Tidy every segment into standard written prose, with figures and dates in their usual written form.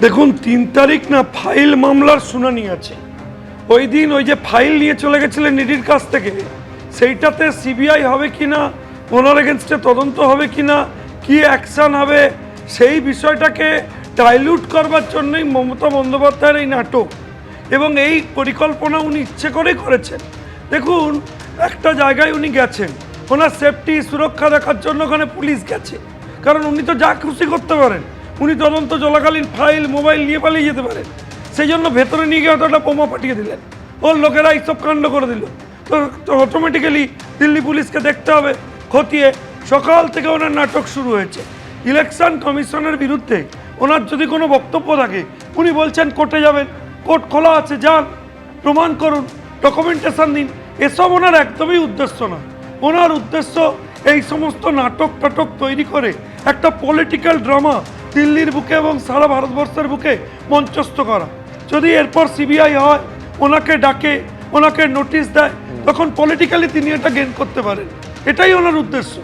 দেখুন 3 তারিখ না ফাইল মামলার শুনানি আছে। ওই দিন ওই যে ফাইল নিয়ে চলে গেছিলেন ইডির কাছ থেকে, সেইটাতে সিবিআই হবে কিনা, ওনার এগেনস্টে তদন্ত হবে কিনা, কি অ্যাকশন হবে, সেই বিষয়টাকে ডাইলিউট করবার জন্যই মমতা বন্দ্যোপাধ্যায়ের এই নাটক এবং এই পরিকল্পনা উনি ইচ্ছে করেই করেছেন। দেখুন একটা জায়গায় উনি গেছেন, ওনার সেফটি সুরক্ষা দেখার জন্য ওখানে পুলিশ গেছে, কারণ উনি তো যা খুশি করতে পারেন, উনি তদন্ত চলাকালীন ফাইল মোবাইল নিয়ে পালিয়ে যেতে পারেন। সেই জন্য ভেতরে নিয়ে গিয়ে একটা বোমা পাঠিয়ে দিলেন, ওর লোকেরা এইসব কাণ্ড করে দিল। তো অটোমেটিক্যালি দিল্লি পুলিশকে দেখতে হবে খতিয়ে। সকাল থেকে ওনার নাটক শুরু হয়েছে। ইলেকশন কমিশনের বিরুদ্ধে ওনার যদি কোনো বক্তব্য থাকে, উনি বলছেন কোর্টে যাবেন, কোর্ট খোলা আছে, যান প্রমাণ করুন, ডকুমেন্টেশন দিন। এসব ওনার একদমই উদ্দেশ্য না। ওনার উদ্দেশ্য এই সমস্ত নাটক টাটক তৈরি করে একটা পলিটিক্যাল ড্রামা দিল্লির বুকে এবং সারা ভারতবর্ষের বুকে মঞ্চস্থ করা। যদি এরপর সিবিআই হয়, ওনাকে ডাকে, ওনাকে নোটিশ দেয়, তখন পলিটিক্যালি তিনি এটা গেইন করতে পারেন। এটাই ওনার উদ্দেশ্য।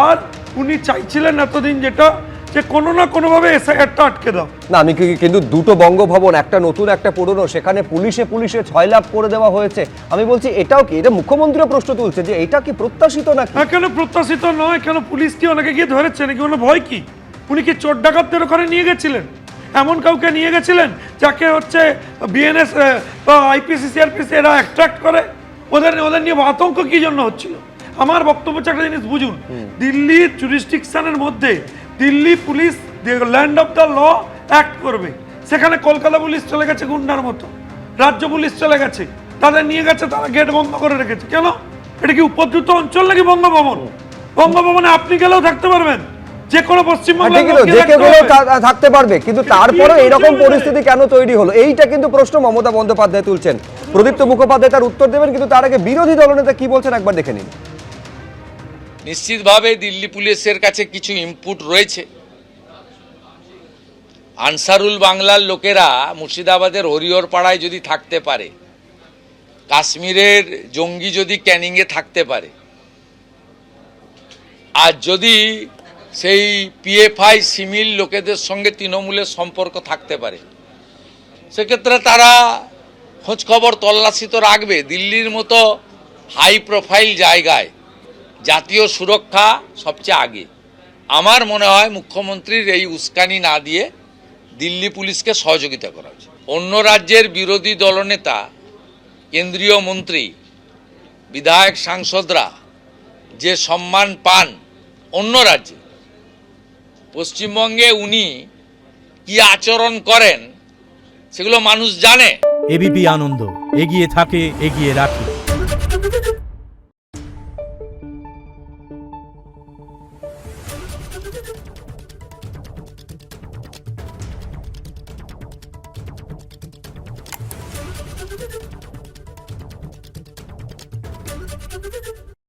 আর উনি চাইছিলেন এতদিন যেটা, যে কোনো না কোনোভাবে এসআইআরটা আটকে দাও। না, আমি কিন্তু দুটো বঙ্গভবন, একটা নতুন একটা পুরনো, সেখানে পুলিশে 6 লাখ করে দেওয়া হয়েছে। আমি বলছি এটাও কি, এটা মুখ্যমন্ত্রীও প্রশ্ন তুলছে যে এটা কি প্রত্যাশিত নাকি? হ্যাঁ, কেন প্রত্যাশিত নয়? কেন পুলিশ কি ওনাকে গিয়ে ধরেছে নাকি? ওনার ভয় কি? উনি কি চোর ডাকাতদের ওখানে নিয়ে গেছিলেন? এমন কাউকে নিয়ে গেছিলেন যাকে হচ্ছে বিএনএস বা আইপিসি সিআরপিসি এরা অ্যাট্রাক্ট করে? ওদের নিয়ে আতঙ্ক কি জন্য হচ্ছিল? আমার বক্তব্য হচ্ছে একটা জিনিস বুঝুন, দিল্লির জুরিসডিকশনের মধ্যে Delhi police land of the law act করবে। সেখানে কলকাতা পুলিশ চলে গেছে গুন্ডার মতো, রাজ্য পুলিশ চলে গেছে, তাদের নিয়ে গেছে, তারা গেট বন্ধ করে রেখেছে। কেন? এটা কি উপদ্রুত অঞ্চল নাকি বঙ্গভবন? বঙ্গভবনে আপনি গেলেও থাকতে পারবেন, যে কোনো পশ্চিমবঙ্গের থাকতে পারবে, কিন্তু তারপরে এরকম পরিস্থিতি কেন তৈরি হলো, এইটা কিন্তু প্রশ্ন মমতা বন্দ্যোপাধ্যায় তুলছেন। প্রদীপ্ত মুখোপাধ্যায় তার উত্তর দেবেন, কিন্তু তার আগে বিরোধী দলনেতা কি বলছেন একবার দেখে নিন। নিশ্চিতভাবে দিল্লি পুলিশের কাছে কিছু ইনপুট রয়েছে। আনসারুল বাংলার লোকেরা মুর্শিদাবাদের হরিহর পাড়ায় যদি থাকতে পারে, কাশ্মীরের জঙ্গি যদি ক্যানিংয়ে থাকতে পারে, আর যদি সেই পিএফআই সিমিল লোকেদের সঙ্গে তৃণমূলের সম্পর্ক থাকতে পারে, সেক্ষেত্রে তারা খোঁজখবর তল্লাশি তো রাখবে। দিল্লির মতো হাই প্রোফাইল জায়গায় জাতীয় সুরক্ষা সবচেয়ে আগে। আমার মনে হয় মুখ্যমন্ত্রীর এই উস্কানি না দিয়ে দিল্লি পুলিশকে সহযোগিতা করা উচিত। অন্য রাজ্যের বিরোধী দলনেতা, কেন্দ্রীয় মন্ত্রী, বিধায়ক, সাংসদরা যে সম্মান পান অন্য রাজ্যে, পশ্চিমবঙ্গে উনি কি আচরণ করেন সেগুলো মানুষ জানে। এবিপি আনন্দ, এগিয়ে থাকে, এগিয়ে রাখে। Thank you.